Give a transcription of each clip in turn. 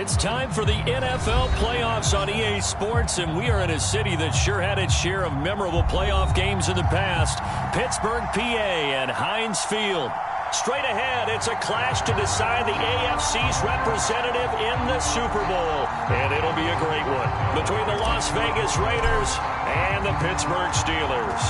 It's time for the NFL playoffs on EA Sports, and we are in a city that sure had its share of memorable playoff games in the past. Pittsburgh, PA, and Heinz Field. Straight ahead, it's a clash to decide the AFC's representative in the Super Bowl. And it'll be a great one between the Las Vegas Raiders and the Pittsburgh Steelers.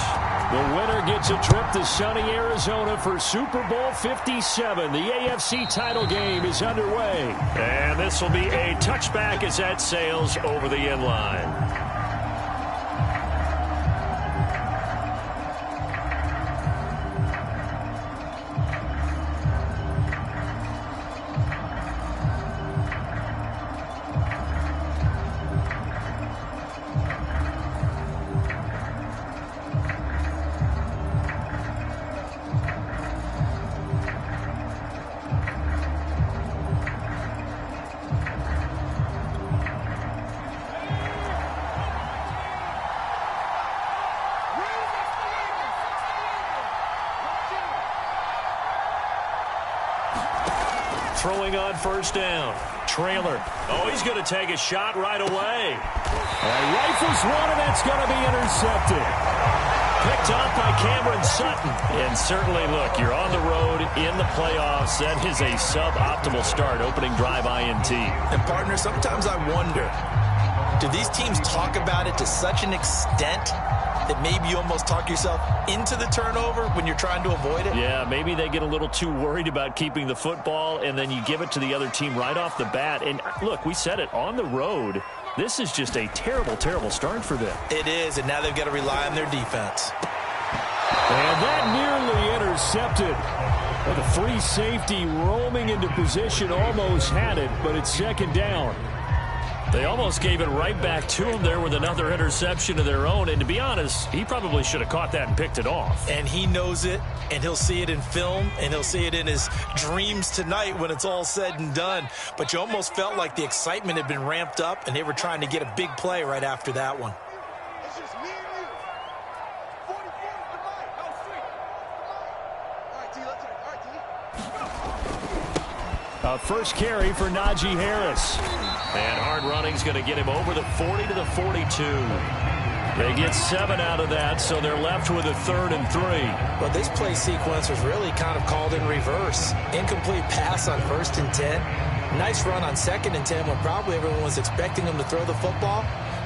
The winner gets a trip to sunny Arizona for Super Bowl 57. The AFC title game is underway. And this will be a touchback as that sails over the end line. Throwing on first down. Trailer. Oh, he's going to take a shot right away. Rifles one, and that's going to be intercepted. Picked up by Cameron Sutton. And certainly, look, you're on the road in the playoffs. That is a suboptimal start, opening drive INT. And, partner, sometimes I wonder, do these teams talk about it to such an extent that maybe you almost talk yourself into the turnover when you're trying to avoid it? Yeah, maybe they get a little too worried about keeping the football, and then you give it to the other team right off the bat. And, look, we said it, on the road, this is just a terrible, terrible start for them. It is, and now they've got to rely on their defense. And that nearly intercepted. The free safety roaming into position almost had it, but it's second down. They almost gave it right back to him there with another interception of their own. And to be honest, he probably should have caught that and picked it off. And he knows it, and he'll see it in film, and he'll see it in his dreams tonight when it's all said and done. But you almost felt like the excitement had been ramped up, and they were trying to get a big play right after that one. First carry for Najee Harris. And hard running's going to get him over the 40 to the 42. They get 7 out of that, so they're left with a 3rd and 3. Well, this play sequence was really kind of called in reverse. Incomplete pass on 1st and 10. Nice run on 2nd and 10 when probably everyone was expecting them to throw the football.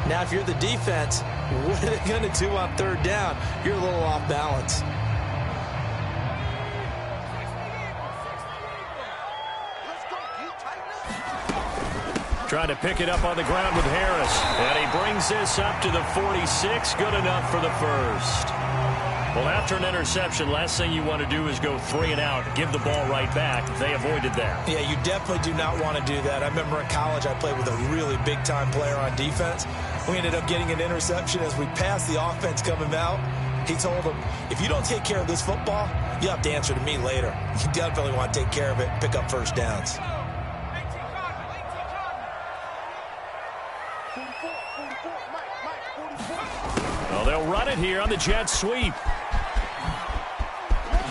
Now, if you're the defense, what are they going to do on 3rd down? You're a little off balance. Trying to pick it up on the ground with Harris. And he brings this up to the 46. Good enough for the first. Well, after an interception, last thing you want to do is go 3 and out, give the ball right back. They avoided that. Yeah, you definitely do not want to do that. I remember in college I played with a really big-time player on defense. We ended up getting an interception as we passed the offense coming out. He told him, if you don't take care of this football, you'll have to answer to me later. You definitely want to take care of it and pick up first downs. Well, they'll run it here on the jet sweep.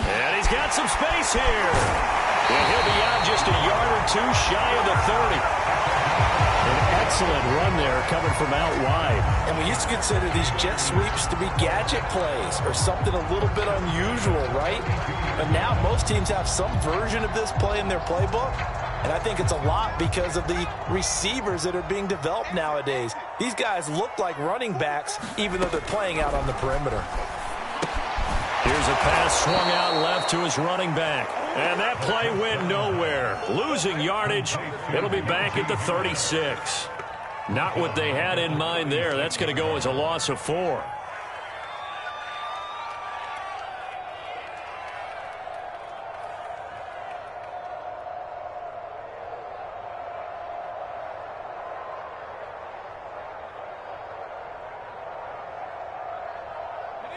And he's got some space here. And he'll be out just a yard or two shy of the 30. An excellent run there coming from out wide. And we used to consider these jet sweeps to be gadget plays or something a little bit unusual, right? But now most teams have some version of this play in their playbook. And I think it's a lot because of the receivers that are being developed nowadays. These guys look like running backs, even though they're playing out on the perimeter. Here's a pass swung out left to his running back. And that play went nowhere. Losing yardage. It'll be back at the 36. Not what they had in mind there. That's going to go as a loss of 4.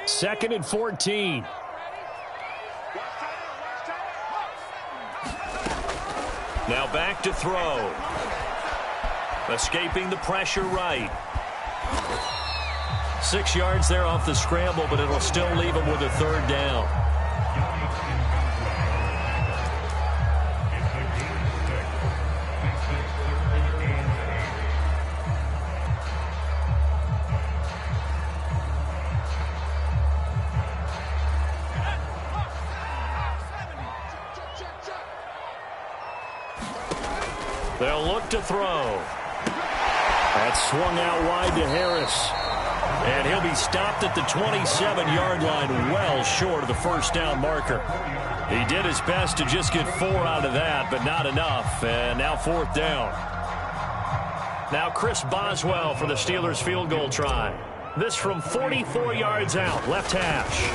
Second and 14. Now back to throw. Escaping the pressure right. 6 yards there off the scramble, but it'll still leave him with a 3rd down. They'll look to throw. That's swung out wide to Harris. And he'll be stopped at the 27-yard line, well short of the first down marker. He did his best to just get 4 out of that, but not enough. And now 4th down. Now Chris Boswell for the Steelers field goal try. This from 44 yards out, left hash.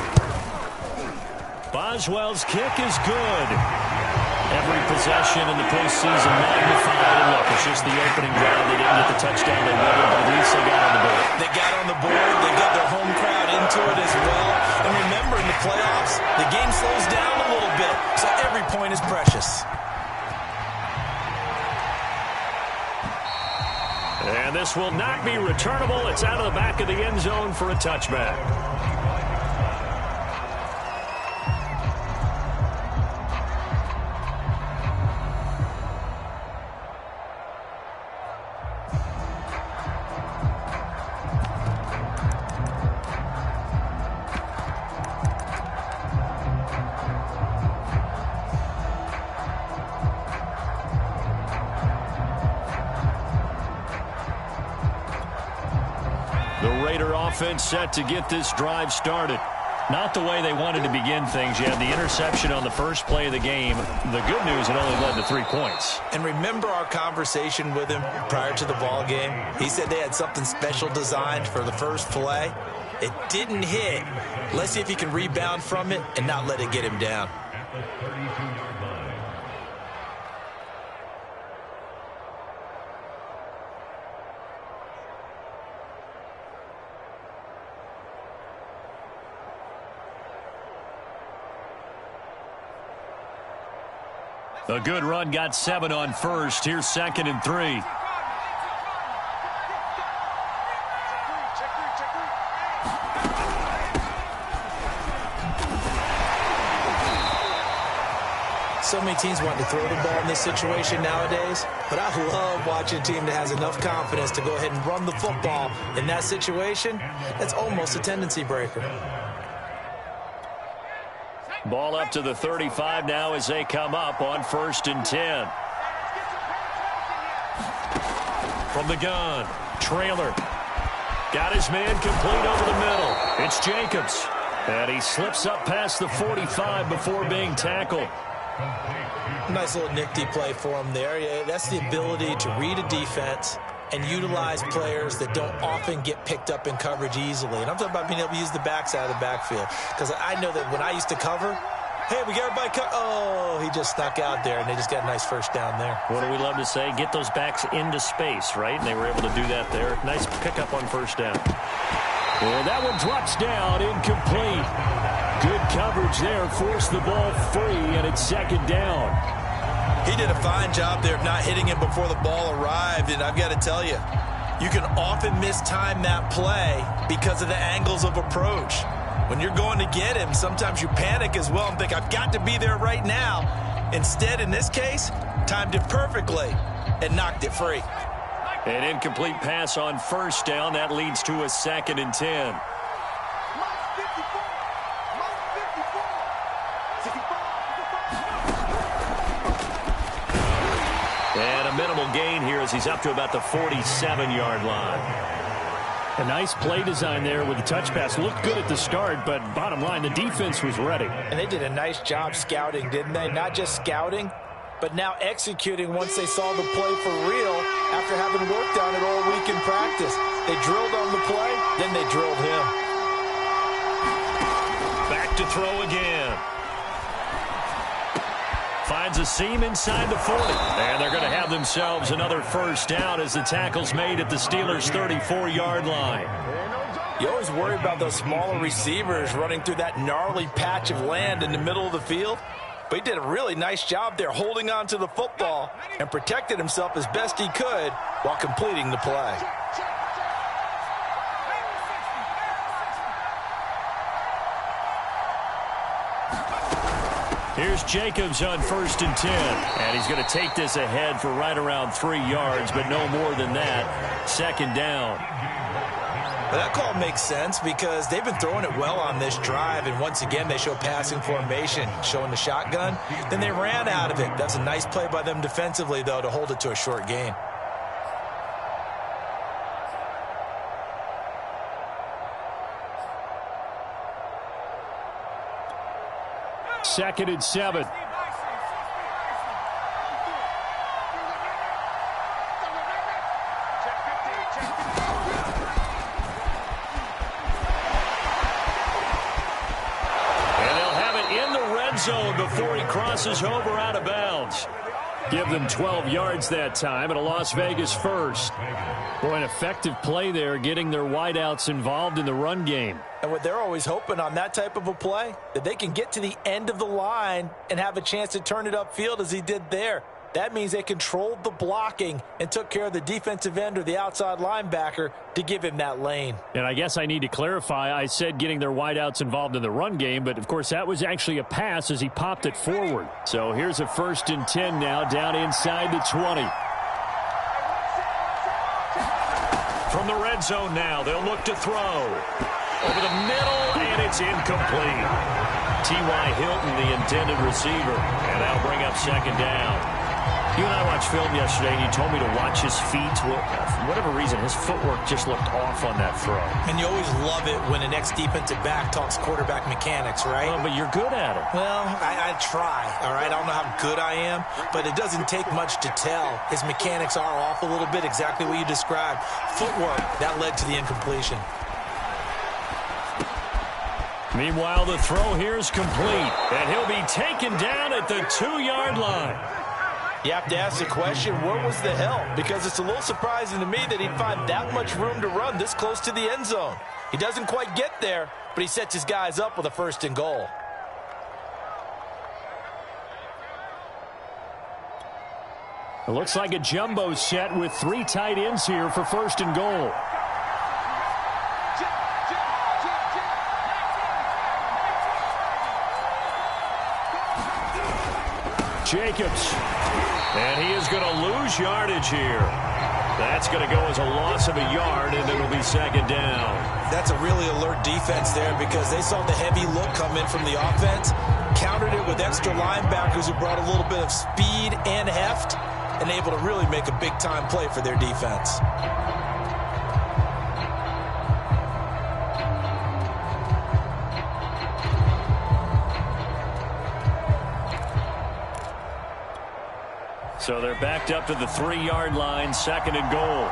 Boswell's kick is good. Every possession in the postseason magnified. And look, it's just the opening drive. They didn't get the touchdown they wanted, but at least they got on the board. They got on the board. They got their home crowd into it as well. And remember, in the playoffs, the game slows down a little bit, so every point is precious. And this will not be returnable. It's out of the back of the end zone for a touchback. Offense set to get this drive started. Not the way they wanted to begin things. You had the interception on the first play of the game. The good news, it only led to 3 points. And remember our conversation with him prior to the ball game? He said they had something special designed for the first play. It didn't hit. Let's see if he can rebound from it and not let it get him down. A good run got 7 on first. Here's 2nd and 3. So many teams want to throw the ball in this situation nowadays, but I love watching a team that has enough confidence to go ahead and run the football in that situation. That's almost a tendency breaker. Ball up to the 35 now as they come up on 1st and 10. From the gun, trailer. Got his man complete over the middle. It's Jacobs. And he slips up past the 45 before being tackled. Nice little nifty play for him there. Yeah, that's the ability to read a defense and utilize players that don't often get picked up in coverage easily. And I'm talking about being able to use the backside of the backfield. Because I know that when I used to cover, hey, we got everybody oh, he just snuck out there, and they just got a nice first down there. What do we love to say? Get those backs into space, right? And they were able to do that there. Nice pickup on first down. And that one drops down, incomplete. Good coverage there, forced the ball free, and it's 2nd down. He did a fine job there of not hitting him before the ball arrived, and I've got to tell you, you can often mistime that play because of the angles of approach. When you're going to get him, sometimes you panic as well and think, I've got to be there right now. Instead, in this case, timed it perfectly and knocked it free. An incomplete pass on first down. That leads to a 2nd and 10. And a minimal gain here as he's up to about the 47-yard line. A nice play design there with the touch pass. Looked good at the start, but bottom line, the defense was ready. And they did a nice job scouting, didn't they? Not just scouting, but now executing once they saw the play for real after having worked on it all week in practice. They drilled on the play, then they drilled him. Back to throw again. Finds a seam inside the 40. And they're going to have themselves another first down as the tackle's made at the Steelers' 34-yard line. You always worry about those smaller receivers running through that gnarly patch of land in the middle of the field. But he did a really nice job there holding on to the football and protected himself as best he could while completing the play. Here's Jacobs on 1st and 10. And he's going to take this ahead for right around 3 yards, but no more than that. 2nd down. Well, that call makes sense because they've been throwing it well on this drive, and once again they show passing formation, showing the shotgun. Then they ran out of it. That's a nice play by them defensively, though, to hold it to a short gain. Second and 7. Zone before he crosses over out of bounds. Give them 12 yards that time and a Las Vegas first. Boy, an effective play there, getting their wideouts involved in the run game. And what they're always hoping on that type of a play, that they can get to the end of the line and have a chance to turn it upfield as he did there. That means they controlled the blocking and took care of the defensive end or the outside linebacker to give him that lane. And I guess I need to clarify, I said getting their wideouts involved in the run game, but of course that was actually a pass as he popped it forward. So here's a 1st and 10 now, down inside the 20. From the red zone now, they'll look to throw. Over the middle, and it's incomplete. T.Y. Hilton, the intended receiver, and that'll bring up 2nd down. You and I watched film yesterday, and you told me to watch his feet. Well, for whatever reason, his footwork just looked off on that throw. And you always love it when an ex-defensive back talks quarterback mechanics, right? But you're good at it. Well, I try, all right? I don't know how good I am, but it doesn't take much to tell. His mechanics are off a little bit, exactly what you described. Footwork, that led to the incompletion. Meanwhile, the throw here is complete, and he'll be taken down at the 2-yard line. You have to ask the question, where was the help? Because it's a little surprising to me that he'd find that much room to run this close to the end zone. He doesn't quite get there, but he sets his guys up with a 1st and goal. It looks like a jumbo set with 3 tight ends here for 1st and goal. Jacobs. And he is going to lose yardage here. That's going to go as a loss of a yard, and it'll be 2nd down. That's a really alert defense there because they saw the heavy look come in from the offense, countered it with extra linebackers who brought a little bit of speed and heft, and able to really make a big-time play for their defense. So they're backed up to the 3-yard line, 2nd and goal.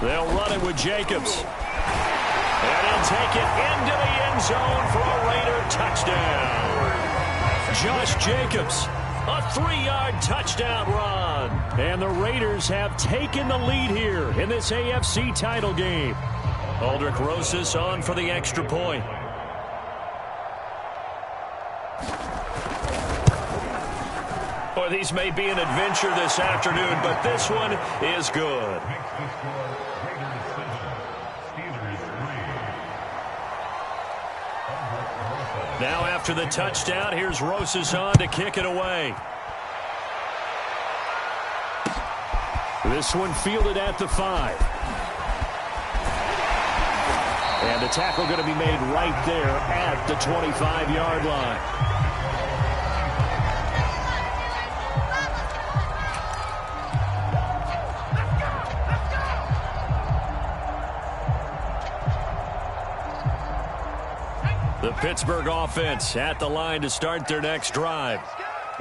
They'll run it with Jacobs. And he'll take it into the end zone for a Raider touchdown. Josh Jacobs, a 3-yard touchdown run. And the Raiders have taken the lead here in this AFC title game. Aldrich Rosas on for the extra point. Boy, these may be an adventure this afternoon, but this one is good. Now after the touchdown, here's Rosas on to kick it away. This one fielded at the 5. And the tackle going to be made right there at the 25-yard line. The Pittsburgh offense at the line to start their next drive.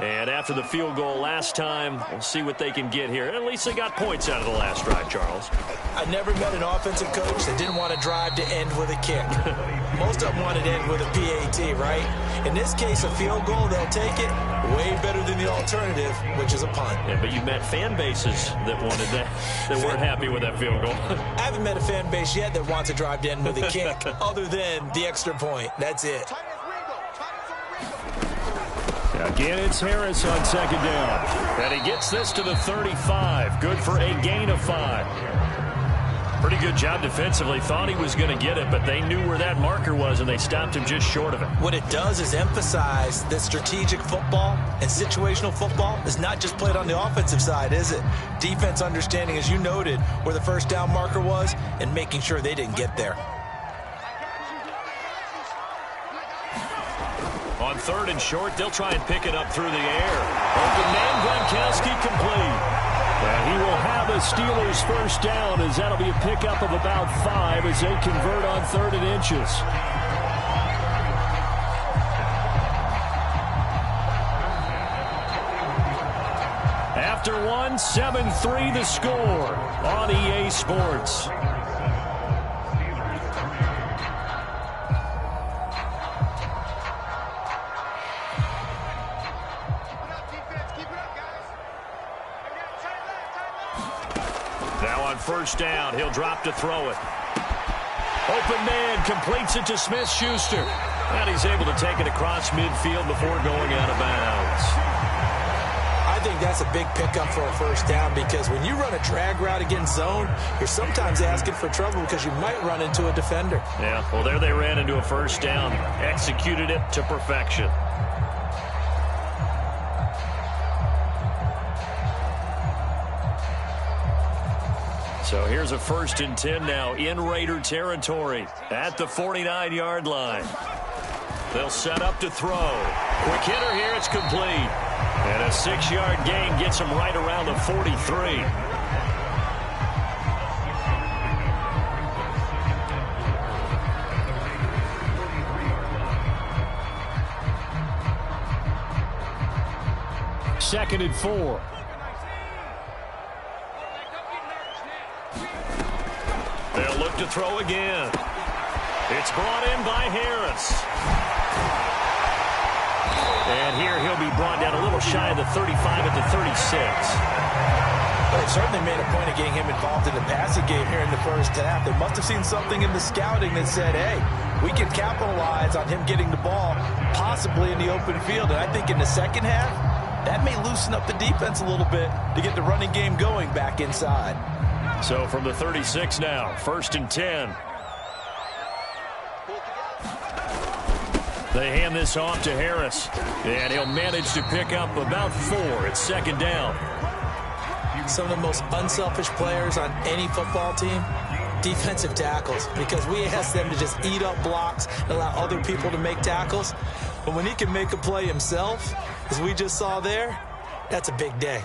And after the field goal last time, we'll see what they can get here. At least they got points out of the last drive, Charles. I never met an offensive coach that didn't want to drive to end with a kick. Most of them wanted to end with a PAT, right? In this case, a field goal, they'll take it. Way better than the alternative, which is a punt. Yeah, but you met fan bases that wanted that, that weren't happy with that field goal. I haven't met a fan base yet that wants to drive to end with a kick, other than the extra point. That's it. Again, it's Harris on 2nd down. And he gets this to the 35. Good for a gain of 5. Pretty good job defensively. Thought he was going to get it, but they knew where that marker was, and they stopped him just short of it. What it does is emphasize that strategic football and situational football is not just played on the offensive side, is it? Defense understanding, as you noted, where the first down marker was and making sure they didn't get there. On 3rd and short, they'll try and pick it up through the air. Open man, Gronkowski complete. And he will have a Steelers first down, as that'll be a pickup of about 5 as they convert on 3rd and inches. After 1, 7-3 the score on EA Sports. Now on first down, he'll drop to throw it. Open man completes it to Smith-Schuster. And he's able to take it across midfield before going out of bounds. I think that's a big pickup for a first down, because when you run a drag route against zone, you're sometimes asking for trouble because you might run into a defender. Yeah, well, there they ran into a first down. Executed it to perfection. So here's a 1st and 10 now in Raider territory at the 49-yard line. They'll set up to throw. Quick hitter here, it's complete. And a 6-yard gain gets him right around the 43. Second and 4. They'll look to throw again. It's brought in by Harris. And here he'll be brought down a little shy of the 35 at the 36. Well, they certainly made a point of getting him involved in the passing game here in the first half. They must have seen something in the scouting that said, hey, we can capitalize on him getting the ball possibly in the open field. And I think in the second half, that may loosen up the defense a little bit to get the running game going back inside. So from the 36 now, 1st and 10. They hand this off to Harris, and he'll manage to pick up about 4 at 2nd down. Some of the most unselfish players on any football team, defensive tackles, because we ask them to just eat up blocks and allow other people to make tackles. But when he can make a play himself, as we just saw there, that's a big day.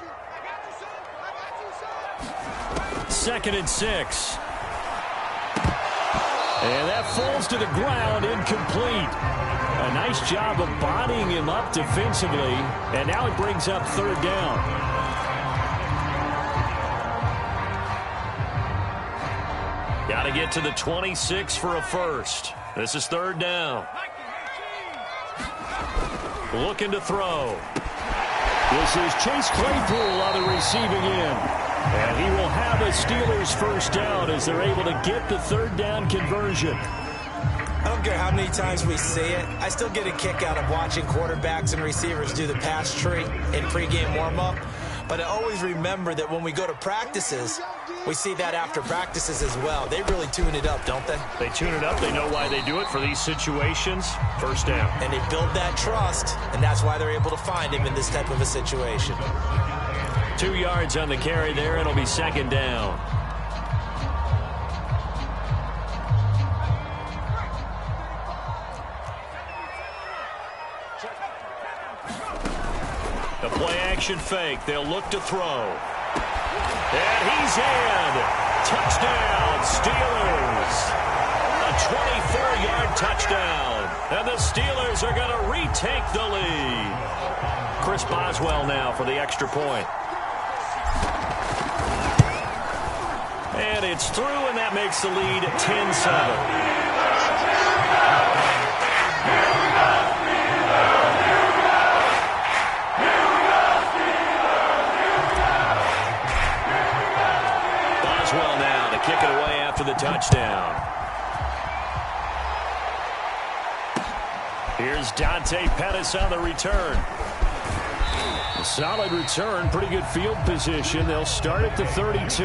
2nd and 6. And that falls to the ground, incomplete. A nice job of bodying him up defensively, and now it brings up 3rd down. Got to get to the 26 for a first. This is 3rd down. Looking to throw. This is Chase Claypool on the receiving end. And he will have a Steelers first down as they're able to get the 3rd down conversion. I don't care how many times we see it. I still get a kick out of watching quarterbacks and receivers do the pass tree in pregame warm-up. But I always remember that when we go to practices, we see that after practices as well. They really tune it up, don't they? They tune it up. They know why they do it for these situations. First down. And they build that trust, and that's why they're able to find him in this type of a situation. 2 yards on the carry there. It'll be 2nd down. The play-action fake. They'll look to throw. And he's in. Touchdown, Steelers. A 24-yard touchdown. And the Steelers are going to retake the lead. Chris Boswell now for the extra point. And it's through, and that makes the lead 10-7. Kick it away after the touchdown. Here's Dante Pettis on the return. A solid return, pretty good field position. They'll start at the 32.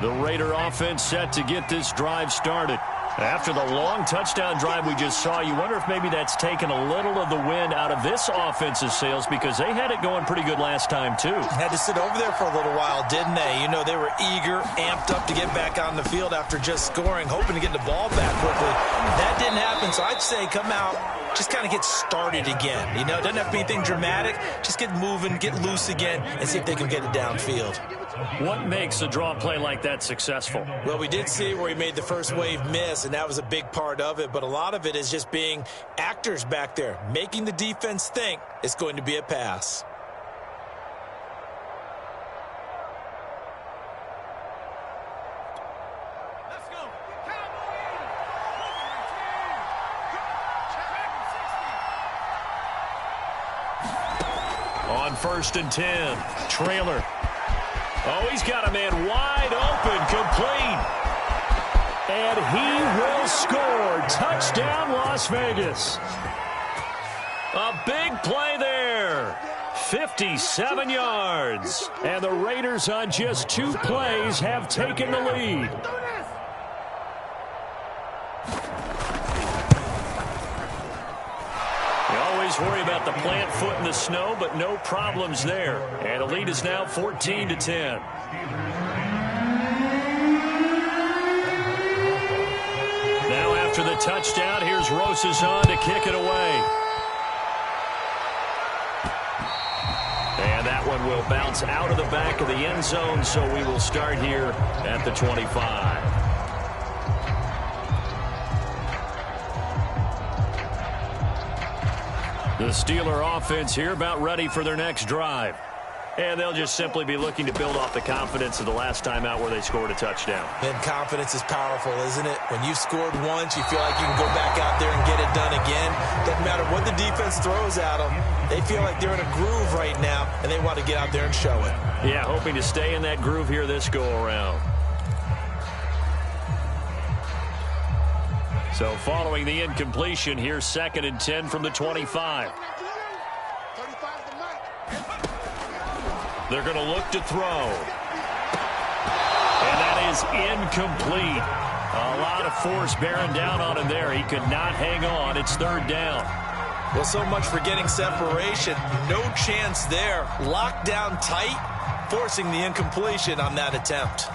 The Raider offense set to get this drive started. After the long touchdown drive we just saw, you wonder if maybe that's taken a little of the wind out of this offense's sails, because they had it going pretty good last time, too. Had to sit over there for a little while, didn't they? You know, they were eager, amped up to get back on the field after just scoring, hoping to get the ball back quickly. That didn't happen, so I'd say come out, just kind of get started again. You know, it doesn't have to be anything dramatic. Just get moving, get loose again, and see if they can get it downfield. What makes a draw play like that successful? Well, we did see where he made the first wave miss, and that was a big part of it. But a lot of it is just being actors back there, making the defense think it's going to be a pass. Let's go. On 1st and 10, trailer. Oh, he's got a man wide open, complete. And he will score. Touchdown, Las Vegas. A big play there. 57 yards. And the Raiders on just 2 plays have taken the lead. Worry about the plant foot in the snow, but no problems there. And the lead is now 14-10. Now after the touchdown, here's Rosazon to kick it away. And that one will bounce out of the back of the end zone, so we will start here at the 25. The Steeler offense here about ready for their next drive. And they'll just simply be looking to build off the confidence of the last time out where they scored a touchdown. Then confidence is powerful, isn't it? When you've scored once, you feel like you can go back out there and get it done again. Doesn't matter what the defense throws at them. They feel like they're in a groove right now, and they want to get out there and show it. Yeah, hoping to stay in that groove here this go-around. So following the incompletion, here's 2nd and 10 from the 25. They're going to look to throw. And that is incomplete. A lot of force bearing down on him there. He could not hang on. It's 3rd down. Well, so much for getting separation. No chance there. Locked down tight, forcing the incompletion on that attempt.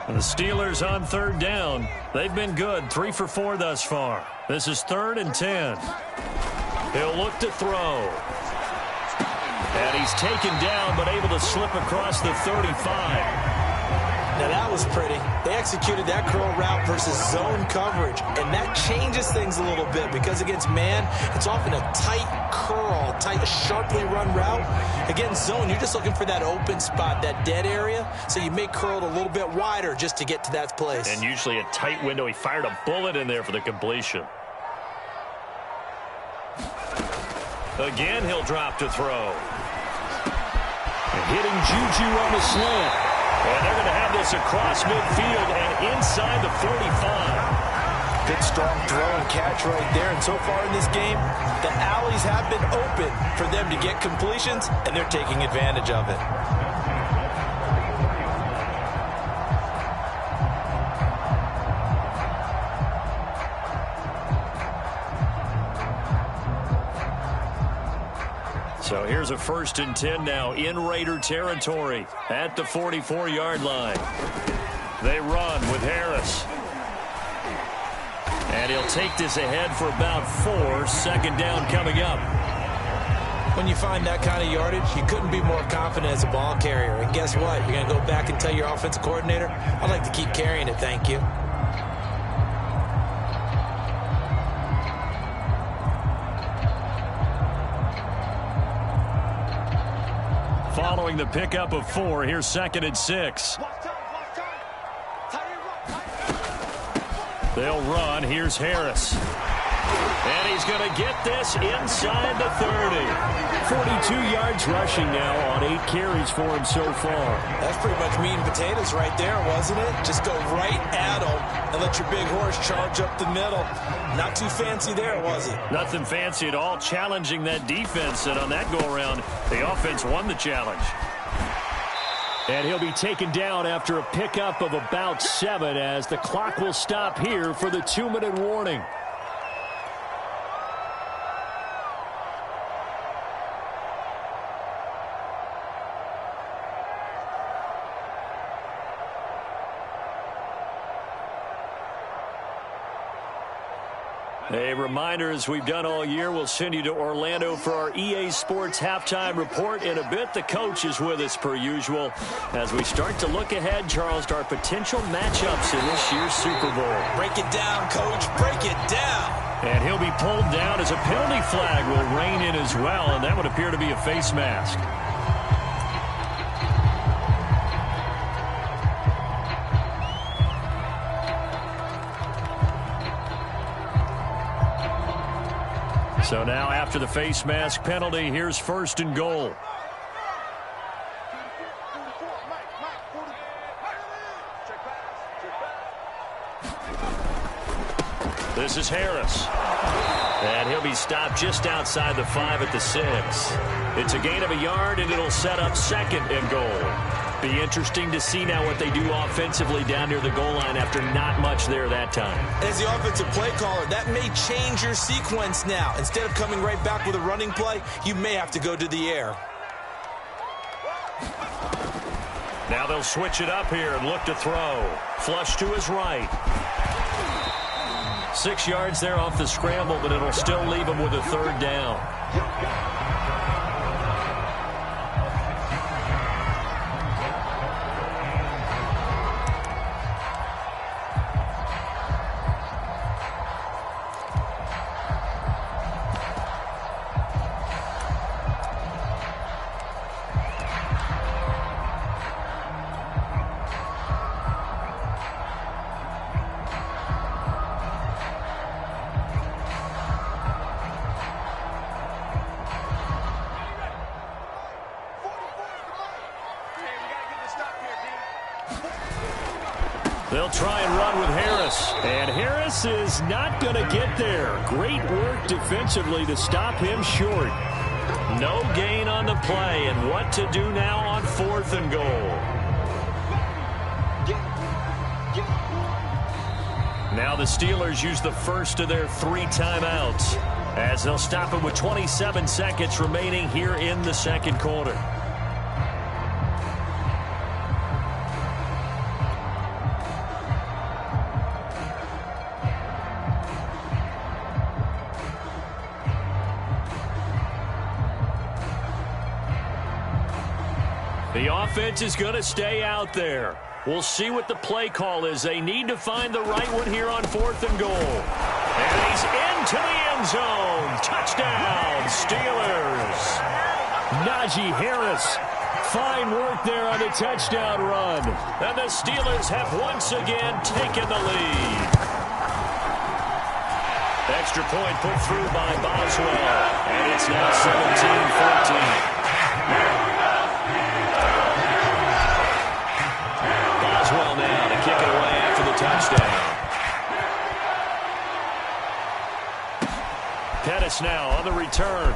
The Steelers on 3rd down. They've been good, 3 for 4 thus far. This is 3rd and 10. He'll look to throw. And he's taken down, but able to slip across the 35. Now that was pretty. They executed that curl route versus zone coverage, and that changes things a little bit because against man, it's often a tight curl, tight, sharply run route. Against zone, you're just looking for that open spot, that dead area, so you may curl it a little bit wider just to get to that place. And usually a tight window. He fired a bullet in there for the completion. Again, he'll drop to throw. And hitting Juju on the slant. And they're going to have this across midfield and inside the 45. Good, strong throw and catch right there. And so far in this game, the alleys have been open for them to get completions, and they're taking advantage of it. So here's a 1st and 10 now in Raider territory at the 44-yard line. They run with Harris. And he'll take this ahead for about 4. 2nd down coming up. When you find that kind of yardage, you couldn't be more confident as a ball carrier. And guess what? You're going to go back and tell your offensive coordinator, I'd like to keep carrying it, thank you. Following the pickup of 4, here's 2nd and 6. They'll run. Here's Harris. And he's going to get this inside the 30. 42 yards rushing now on 8 carries for him so far. That's pretty much meat and potatoes right there, wasn't it? Just go right at him and let your big horse charge up the middle. Not too fancy there, was it? Nothing fancy at all, challenging that defense. And on that go-around, the offense won the challenge. And he'll be taken down after a pickup of about 7 as the clock will stop here for the 2-minute warning. A reminder, as we've done all year, we'll send you to Orlando for our EA Sports halftime report. In a bit, the coach is with us per usual as we start to look ahead, Charles, to our potential matchups in this year's Super Bowl. Break it down, Coach. Break it down. And he'll be pulled down as a penalty flag will rein in as well, and that would appear to be a face mask. So now after the face mask penalty, here's 1st and goal. This is Harris. And he'll be stopped just outside the 5 at the 6. It's a gain of a yard, and it'll set up 2nd and goal. Be interesting to see now what they do offensively down near the goal line after not much there that time. As the offensive play caller, that may change your sequence now. Instead of coming right back with a running play, you may have to go to the air. Now they'll switch it up here and look to throw. Flush to his right. 6 yards there off the scramble, but it'll still leave him with a 3rd down. They'll try and run with Harris. And Harris is not going to get there. Great work defensively to stop him short. No gain on the play, and what to do now on 4th and goal. Now the Steelers use the first of their 3 timeouts as they'll stop it with 27 seconds remaining here in the 2nd quarter. The offense is going to stay out there. We'll see what the play call is. They need to find the right one here on 4th and goal. And he's into the end zone. Touchdown, Steelers. Najee Harris. Fine work there on the touchdown run. And the Steelers have once again taken the lead. Extra point put through by Boswell. And it's now 17-14. Boswell now to kick it away after the touchdown. Pettis now on the return.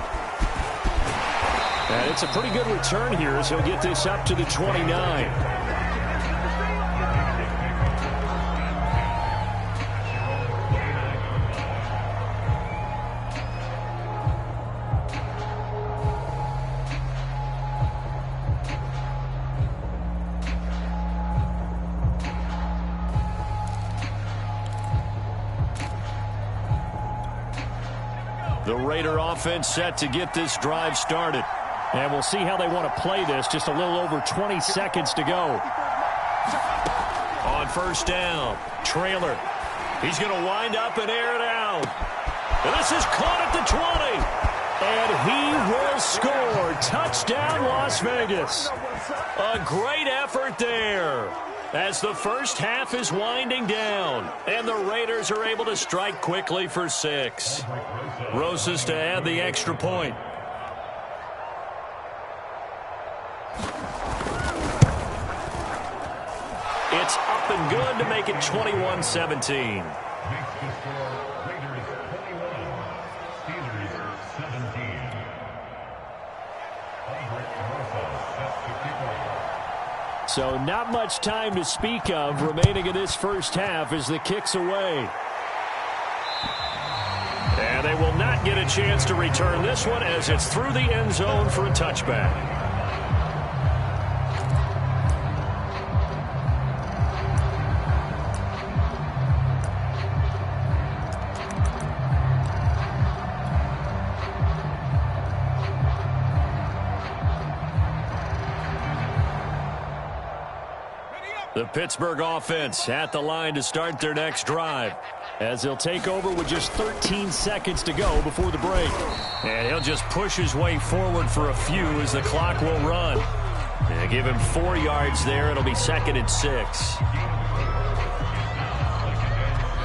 And it's a pretty good return here as he'll get this up to the 29. The Raider offense set to get this drive started. And we'll see how they want to play this. Just a little over 20 seconds to go. On 1st down, trailer. He's going to wind up and air it out. And this is caught at the 20. And he will score. Touchdown, Las Vegas. A great effort there. as the first half is winding down. And the Raiders are able to strike quickly for 6. Rosas to add the extra point. It's up and good to make it 21-17. So not much time to speak of remaining in this first half as the kick's away. And they will not get a chance to return this one as it's through the end zone for a touchback. The Pittsburgh offense at the line to start their next drive, as he'll take over with just 13 seconds to go before the break. And he'll just push his way forward for a few as the clock will run. And give him 4 yards there. It'll be 2nd and 6.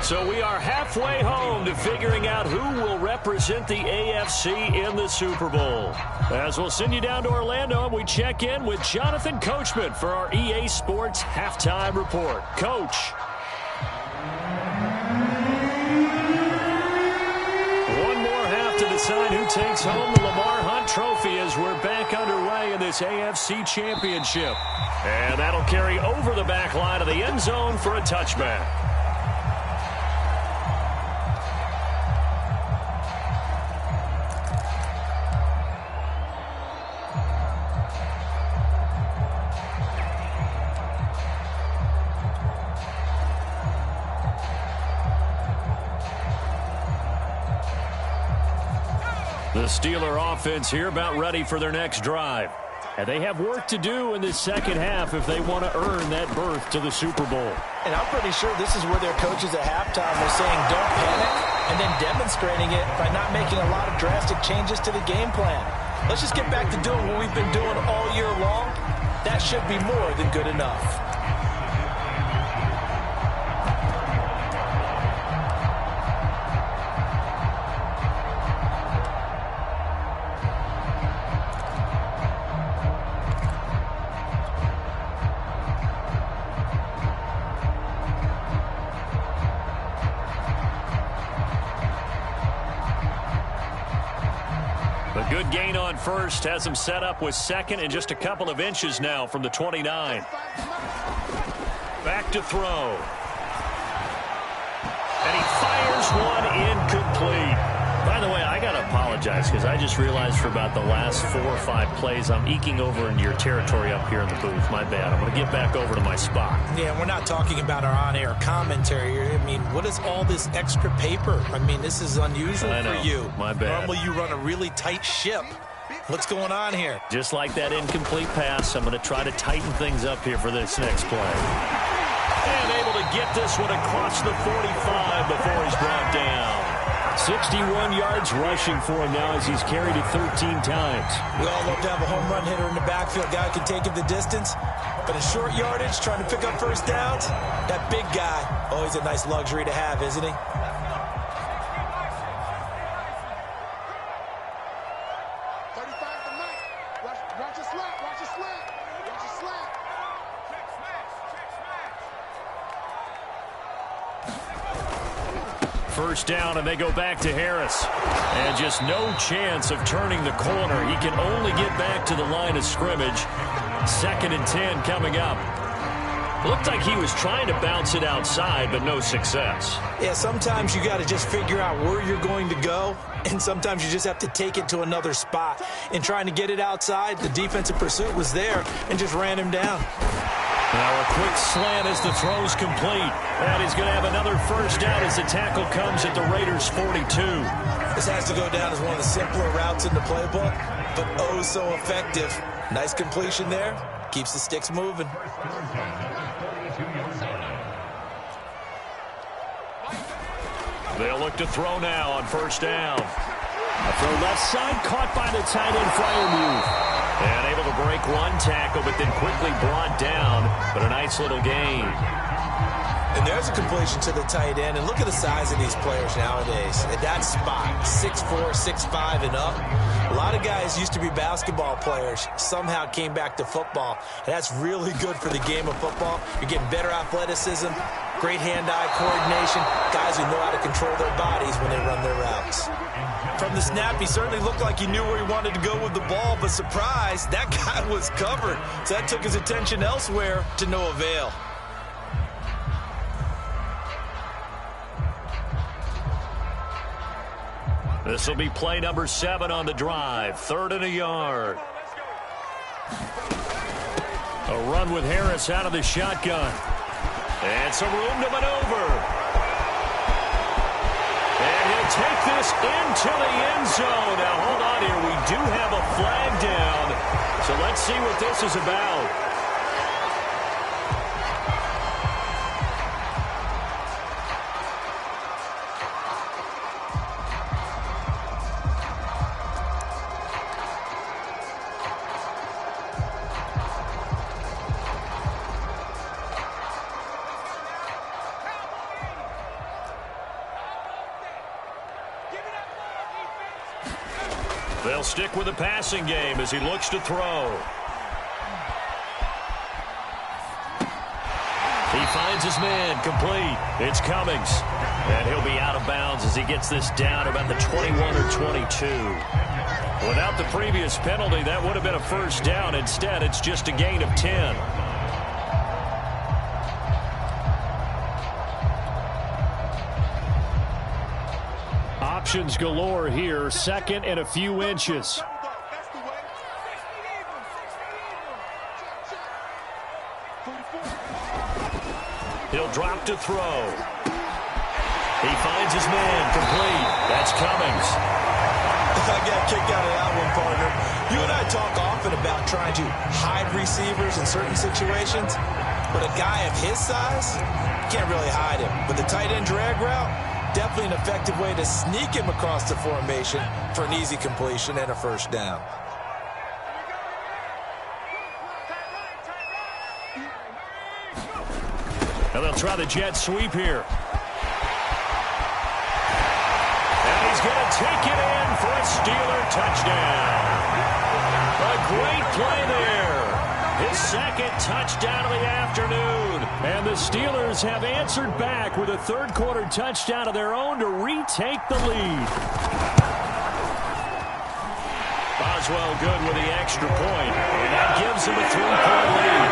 So we are halfway home to figuring out who will represent the AFC in the Super Bowl. As we'll send you down to Orlando, and we check in with Jonathan Coachman for our EA Sports Halftime Report. Coach. One more half to decide who takes home the Lamar Hunt Trophy as we're back underway in this AFC Championship. And that'll carry over the back line of the end zone for a touchback. The Steeler offense here about ready for their next drive. And they have work to do in this second half if they want to earn that berth to the Super Bowl. And I'm pretty sure this is where their coaches at halftime were saying don't panic, and then demonstrating it by not making a lot of drastic changes to the game plan. Let's just get back to doing what we've been doing all year long. That should be more than good enough. A good gain on first has him set up with 2nd and just a couple of inches now from the 29. Back to throw. And he fires one incomplete. By the way, I got to apologize because I just realized for about the last 4 or 5 plays I'm eking over into your territory up here in the booth. My bad. I'm going to get back over to my spot. Yeah, we're not talking about our on-air commentary. I mean, what is all this extra paper? I mean, this is unusual for you. My bad. Normally you run a really tight ship. What's going on here? Just like that incomplete pass, I'm going to try to tighten things up here for this next play. And able to get this one across the 45 before he's brought down. 61 yards rushing for him now as he's carried it 13 times. We all love to have a home run hitter in the backfield. Guy can take it the distance. But in short yardage, trying to pick up first downs, that big guy, always a nice luxury to have, isn't he? First down, and they go back to Harris. And just no chance of turning the corner. He can only get back to the line of scrimmage. 2nd and 10 coming up. Looked like he was trying to bounce it outside, but no success. Yeah, sometimes you got to just figure out where you're going to go, and sometimes you just have to take it to another spot. In trying to get it outside, the defensive pursuit was there and just ran him down. Now a quick slant as the throw's complete. And he's going to have another first down as the tackle comes at the Raiders' 42. This has to go down as one of the simpler routes in the playbook, but oh so effective. Nice completion there. Keeps the sticks moving. They'll look to throw now on first down. A throw left side, caught by the tight end Freiermuth. And able to break one tackle, but then quickly brought down. But a nice little gain. And there's a completion to the tight end. And look at the size of these players nowadays. At that spot, 6'4", 6'5", and up. A lot of guys used to be basketball players, somehow came back to football. And that's really good for the game of football. You're getting better athleticism, great hand-eye coordination, guys who know how to control their bodies when they run their routes. From the snap, he certainly looked like he knew where he wanted to go with the ball, but surprise, that guy was covered. So that took his attention elsewhere to no avail. This will be play number 7 on the drive. 3rd and a yard. A run with Harris out of the shotgun. And some room to maneuver. And he'll take this into the end zone. Now, hold on here. We do have a flag down. So let's see what this is about. They'll stick with the passing game as he looks to throw. He finds his man complete. It's Cummings. And he'll be out of bounds as he gets this down about the 21 or 22. Without the previous penalty, that would have been a first down. Instead, it's just a gain of 10. Options galore here. 2nd and a few inches. He'll drop to throw. He finds his man complete. That's Cummings. I got kicked out of that one, partner. You and I talk often about trying to hide receivers in certain situations, but a guy of his size, you can't really hide him. But the tight end drag route, definitely an effective way to sneak him across the formation for an easy completion and a first down. And they'll try the jet sweep here. And he's going to take it in for a Steeler touchdown. A great play there. His 2nd touchdown of the afternoon. And the Steelers have answered back with a 3rd quarter touchdown of their own to retake the lead. Boswell good with the extra point. And that gives him a 3-point lead.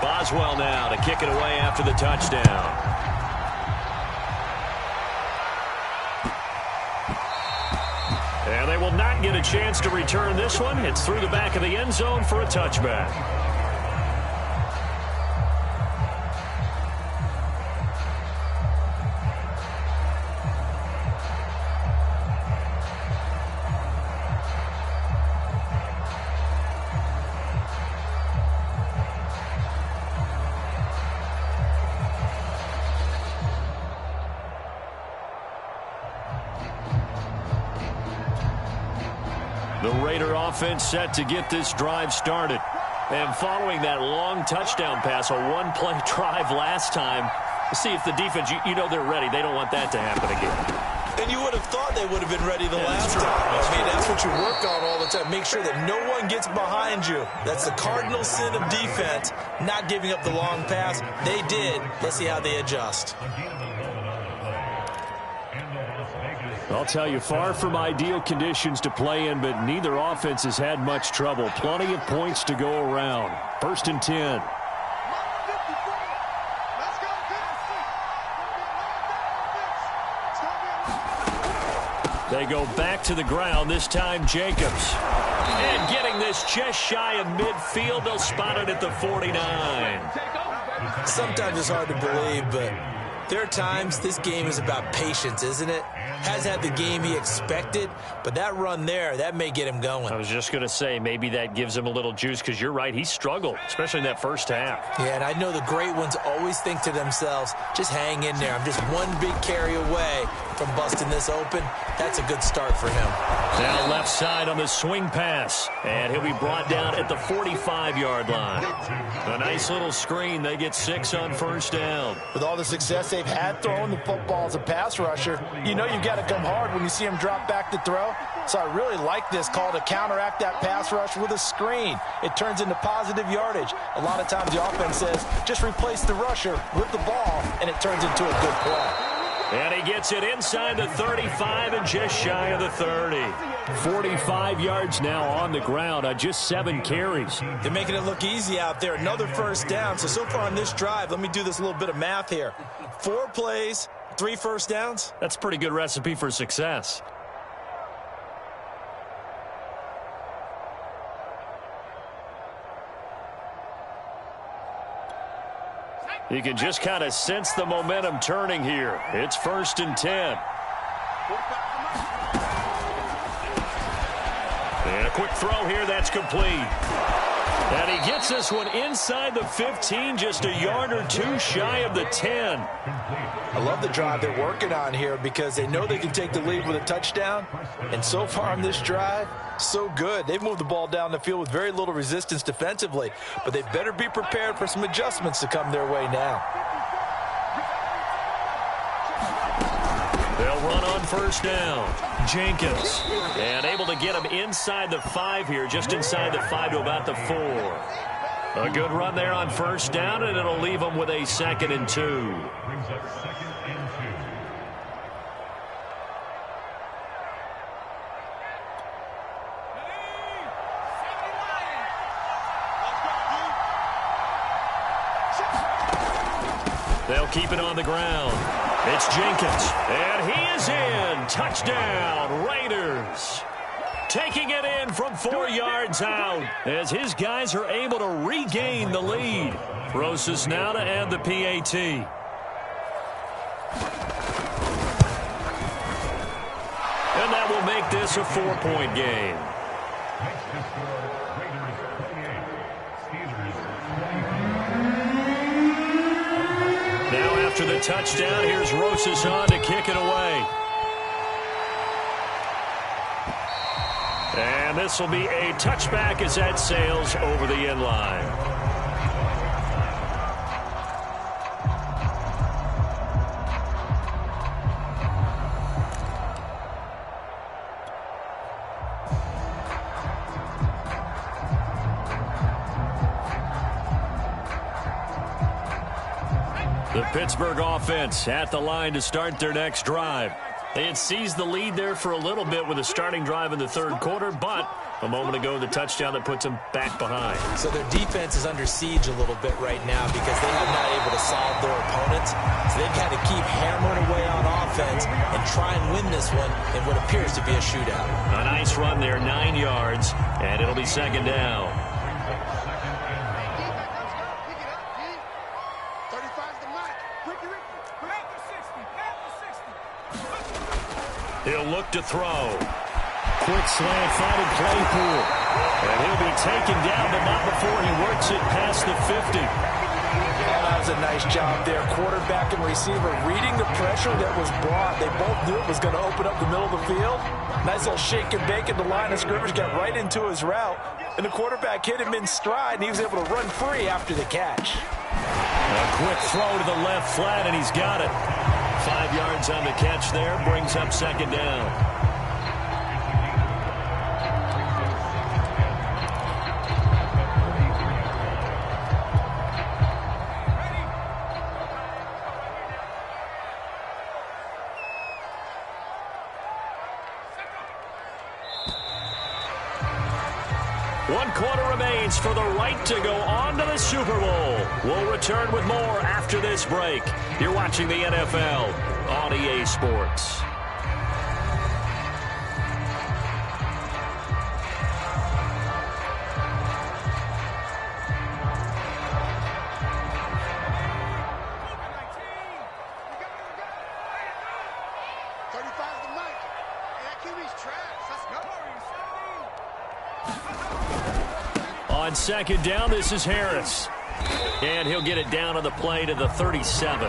Boswell now to kick it away after the touchdown. And they will not get a chance to return this one. It's through the back of the end zone for a touchback. The Raider offense set to get this drive started. And following that long touchdown pass, a one-play drive last time, see if the defense, you know they're ready. They don't want that to happen again. And you would have thought they would have been ready the last time. I mean, that's what you work on all the time. Make sure that no one gets behind you. That's the cardinal sin of defense, not giving up the long pass. They did. Let's see how they adjust. I'll tell you, far from ideal conditions to play in, but neither offense has had much trouble. Plenty of points to go around. 1st and 10. They go back to the ground, this time Jacobs. And getting this just shy of midfield, they'll spot it at the 49. Sometimes it's hard to believe, but There are times this game is about patience, isn't it? Hasn't had the game he expected, but that run there, that may get him going. I was just going to say, maybe that gives him a little juice, because you're right, he struggled, especially in that first half. Yeah, and I know the great ones always think to themselves, just hang in there. I'm just one big carry away from busting this open. That's a good start for him. Now left side on the swing pass, and he'll be brought down at the 45-yard line. A nice little screen. They get 6 on first down. With all the success they've had throwing the football as a pass rusher, you know you've got to come hard when you see him drop back to throw. So I really like this call to counteract that pass rush with a screen. It turns into positive yardage. A lot of times the offense says, just replace the rusher with the ball, and it turns into a good play. And he gets it inside the 35 and just shy of the 30. 45 yards now on the ground on just 7 carries. They're making it look easy out there. Another first down. So far on this drive, let me do this little bit of math here. 4 plays, 3 first downs. That's a pretty good recipe for success. You can just kind of sense the momentum turning here. It's 1st and 10. And a quick throw here, that's complete. And he gets this one inside the 15, just a yard or 2 shy of the 10. I love the drive they're working on here because they know they can take the lead with a touchdown. And so far on this drive, so good. They've moved the ball down the field with very little resistance defensively, but they better be prepared for some adjustments to come their way now. They'll run on first down. Jenkins. And able to get him inside the 5 here, just inside the 5 to about the 4. A good run there on first down, and it'll leave them with a 2nd and 2. They'll keep it on the ground. It's Jenkins, and he is in. Touchdown, Raiders. Taking it in from 4 yards out as his guys are able to regain the lead. Rosas now to add the PAT. And that will make this a 4-point game. Now after the touchdown, here's Rosas on to kick it away. And this will be a touchback as that sails over the end line. The Pittsburgh offense at the line to start their next drive. They had seized the lead there for a little bit with a starting drive in the 3rd quarter, but a moment ago, the touchdown that puts them back behind. So their defense is under siege a little bit right now because they have not able to solve their opponents. So they've got to keep hammering away on offense and try and win this one in what appears to be a shootout. A nice run there, 9 yards, and it'll be 2nd down. He'll look to throw. Quick slant, finding Claypool. And he'll be taken down, but not before he works it past the 50. That was a nice job there. Quarterback and receiver reading the pressure that was brought. They both knew it was going to open up the middle of the field. Nice little shake and bake at the line of scrimmage. Got right into his route. And the quarterback hit him in stride, and he was able to run free after the catch. A quick throw to the left flat, and he's got it. 5 yards on the catch there, brings up 2nd down. One quarter remains for the right to go on to the Super Bowl. We'll return with more after this break. You're watching the NFL on EA Sports. On second down, this is Harris. And he'll get it down on the play to the 37.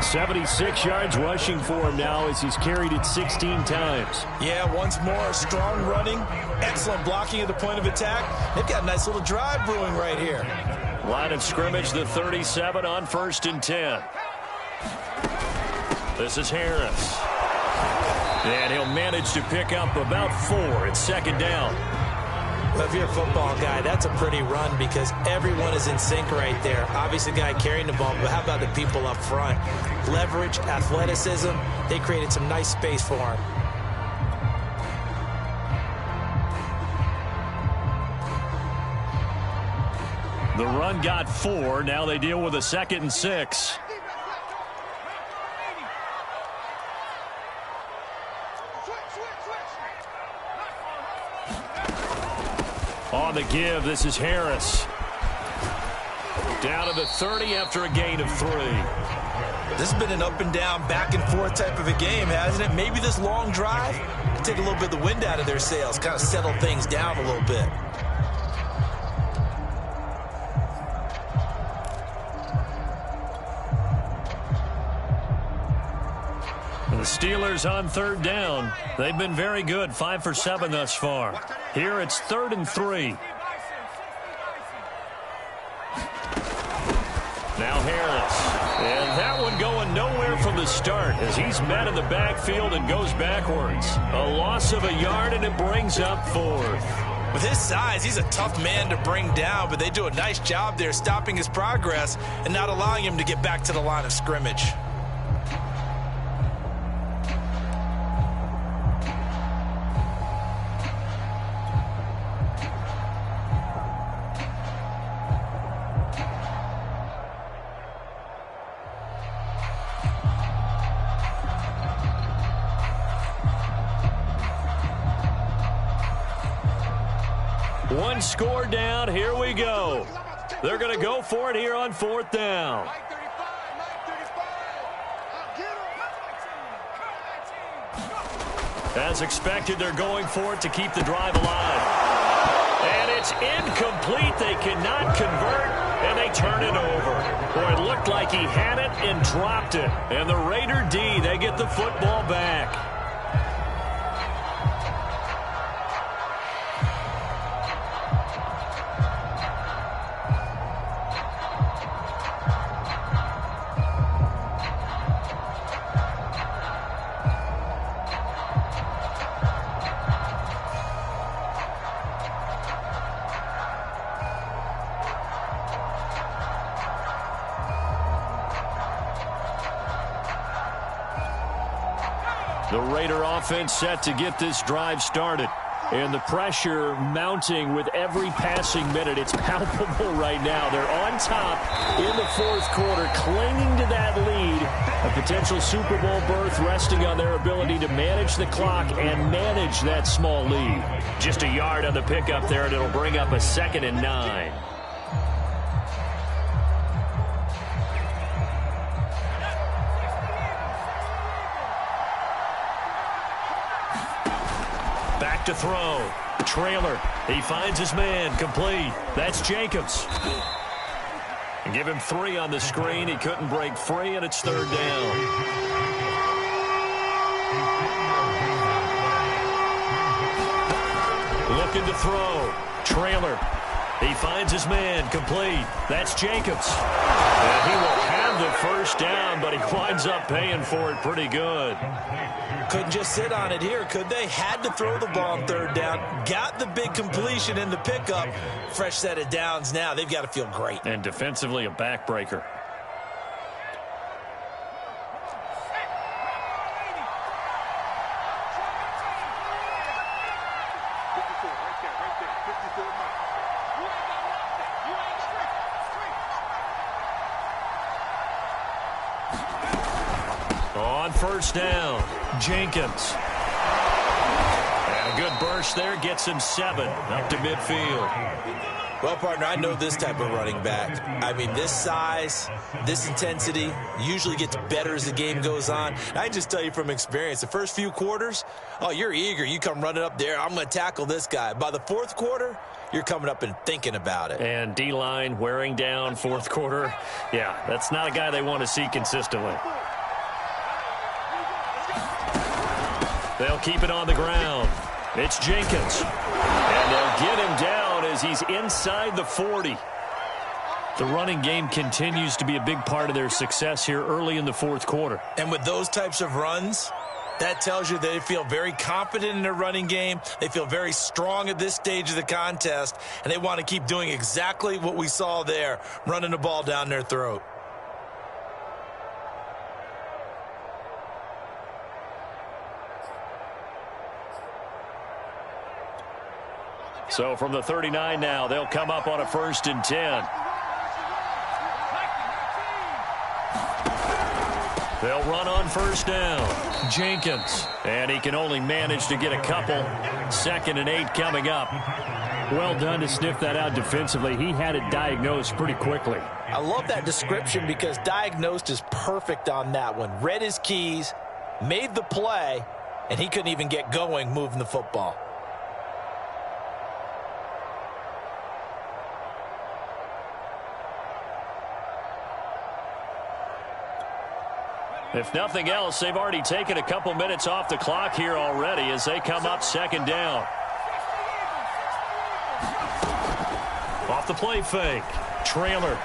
76 yards rushing for him now as he's carried it 16 times. Yeah, once more, strong running, excellent blocking at the point of attack. They've got a nice little drive brewing right here. Line of scrimmage, the 37 on 1st and 10. This is Harris. And he'll manage to pick up about 4 at second down. Well, if you're a football guy, that's a pretty run because everyone is in sync right there. Obviously, the guy carrying the ball, but how about the people up front? Leverage, athleticism, they created some nice space for him. The run got 4. Now they deal with a 2nd and 6. On the give, this is Harris. Down to the 30 after a gain of 3. This has been an up and down, back and forth type of a game, hasn't it? Maybe this long drive can take a little bit of the wind out of their sails, kind of settle things down a little bit. The Steelers on 3rd down. They've been very good, 5 for 7 thus far. Here it's 3rd and 3. Now Harris. And that one going nowhere from the start as he's met in the backfield and goes backwards. A loss of a yard, and it brings up 4th. With his size, he's a tough man to bring down, but they do a nice job there stopping his progress and not allowing him to get back to the line of scrimmage. One score down. Here we go. They're going to go for it here on 4th down. As expected, they're going for it to keep the drive alive. And it's incomplete. They cannot convert, and they turn it over. Boy, it looked like he had it and dropped it. And the Raider D, they get the football back. The Raider offense set to get this drive started. And the pressure mounting with every passing minute. It's palpable right now. They're on top in the 4th quarter, clinging to that lead. A potential Super Bowl berth resting on their ability to manage the clock and manage that small lead. Just a yard on the pickup there, and it'll bring up a 2nd and 9. Back to throw. Trailer. He finds his man. Complete. That's Jacobs. And give him 3 on the screen. He couldn't break free, and it's 3rd down. Looking to throw. Trailer. He finds his man. Complete. That's Jacobs. And he will have the 1st down, but he winds up paying for it pretty good. Couldn't just sit on it here, could they? Had to throw the ball on 3rd down. Got the big completion in the pickup. Fresh set of downs now. They've got to feel great. And defensively, a backbreaker. On 1st down, Jenkins. And a good burst there gets him 7 up to midfield. Well, partner, I know this type of running back. I mean, this size, this intensity usually gets better as the game goes on. And I just tell you from experience, the first few quarters, oh, you're eager. You come running up there. I'm going to tackle this guy. By the 4th quarter, you're coming up and thinking about it. And D-line wearing down fourth quarter. Yeah, that's not a guy they want to see consistently. They'll keep it on the ground. It's Jenkins. And they'll get him down as he's inside the 40. The running game continues to be a big part of their success here early in the fourth quarter. And with those types of runs, that tells you they feel very confident in their running game. They feel very strong at this stage of the contest, and they want to keep doing exactly what we saw there, running the ball down their throat. So from the 39 now, they'll come up on a 1st and 10. They'll run on 1st down. Jenkins. And he can only manage to get a couple. 2nd and 8 coming up. Well done to sniff that out defensively. He had it diagnosed pretty quickly. I love that description because diagnosed is perfect on that one. Read his keys, made the play, and he couldn't even get going moving the football. If nothing else, they've already taken a couple minutes off the clock here already as they come up 2nd down. Off the play fake. Trailer.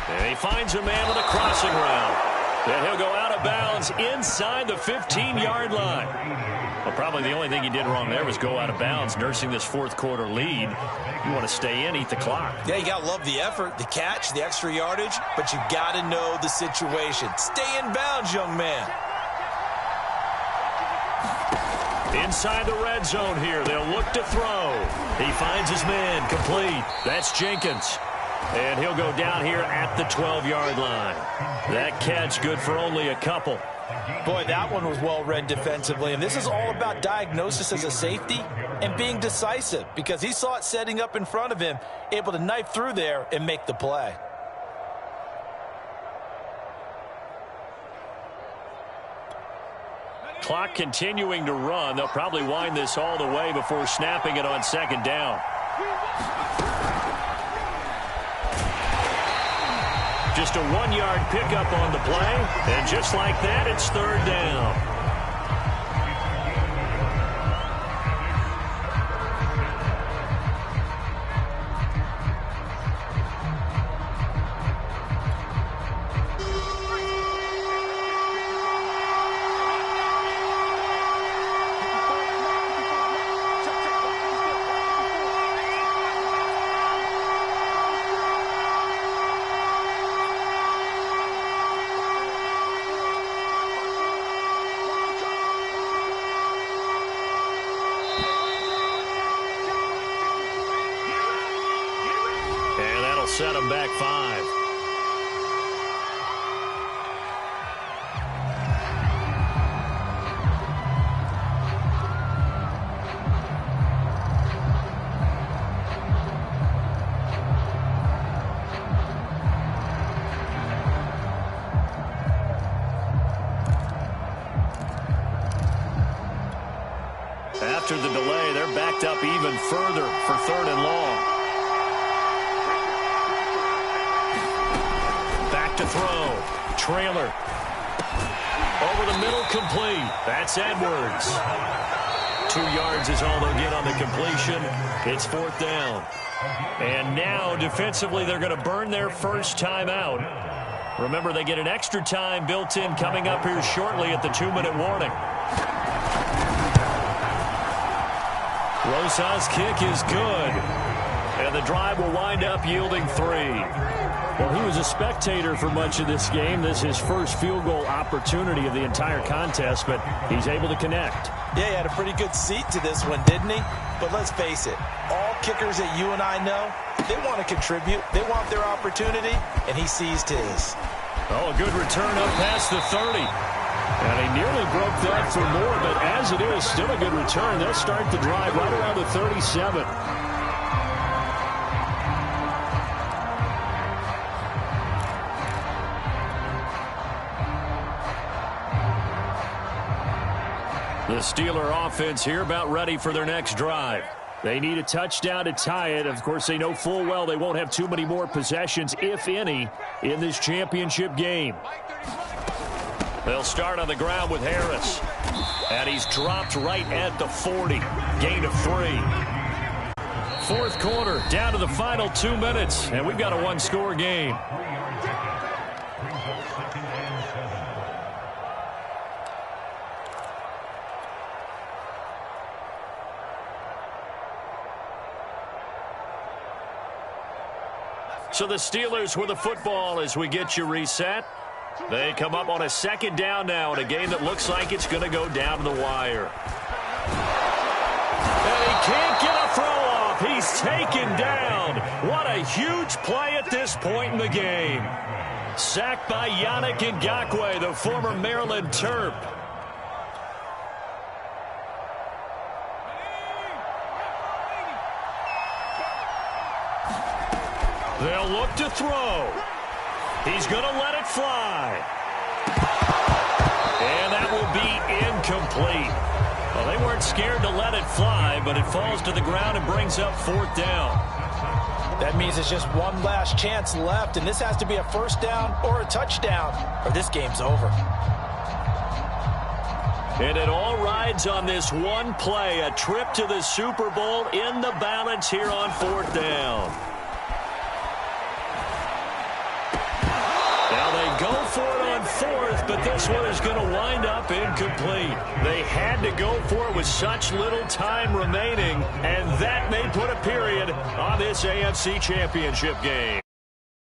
And he finds a man with a crossing route. And he'll go out of bounds inside the 15-yard line. Well, probably the only thing he did wrong there was go out of bounds, nursing this fourth quarter lead. You want to stay in, eat the clock. Yeah, you got to love the effort, the catch, the extra yardage, but you got to know the situation. Stay in bounds, young man. Inside the red zone here, they'll look to throw. He finds his man, complete. That's Jenkins. And he'll go down here at the 12-yard line. That catch good for only a couple. Boy, that one was well read defensively. And this is all about diagnosis as a safety and being decisive because he saw it setting up in front of him, able to knife through there and make the play. Clock continuing to run. They'll probably wind this all the way before snapping it on 2nd down. Just a 1-yard pickup on the play. And just like that, it's 3rd down. Set him back 5. After the delay, they're backed up even further for 3rd and long. To throw. Trailer. Over the middle, complete. That's Edwards. 2 yards is all they'll get on the completion. It's 4th down. And now, defensively, they're going to burn their first timeout. Remember, they get an extra time built in coming up here shortly at the 2-minute warning. Rosas' kick is good. And the drive will wind up yielding 3. Well, he was a spectator for much of this game. This is his first field goal opportunity of the entire contest, but he's able to connect. Yeah, he had a pretty good seat to this one, didn't he? But let's face it, all kickers that you and I know, they want to contribute. They want their opportunity, and he seized his. Oh, a good return up past the 30. And he nearly broke that for more, but as it is, still a good return. They'll start the drive right around the 37. The Steeler offense here about ready for their next drive. They need a touchdown to tie it. Of course, they know full well they won't have too many more possessions, if any, in this championship game. They'll start on the ground with Harris. And he's dropped right at the 40. Gain of 3. Fourth quarter, down to the final 2 minutes, and we've got a one-score game. So the Steelers with the football as we get you reset. They come up on a second down now in a game that looks like it's going to go down to the wire. And he can't get a throw off. He's taken down. What a huge play at this point in the game. Sacked by Yannick Ngakoue, the former Maryland Terp. They'll look to throw. He's going to let it fly. And that will be incomplete. Well, they weren't scared to let it fly, but it falls to the ground and brings up fourth down. That means it's just one last chance left, and this has to be a first down or a touchdown, or this game's over. And it all rides on this one play, a trip to the Super Bowl in the balance here on fourth down. Go for it on fourth, but this one is going to wind up incomplete. They had to go for it with such little time remaining, and that may put a period on this AFC Championship game.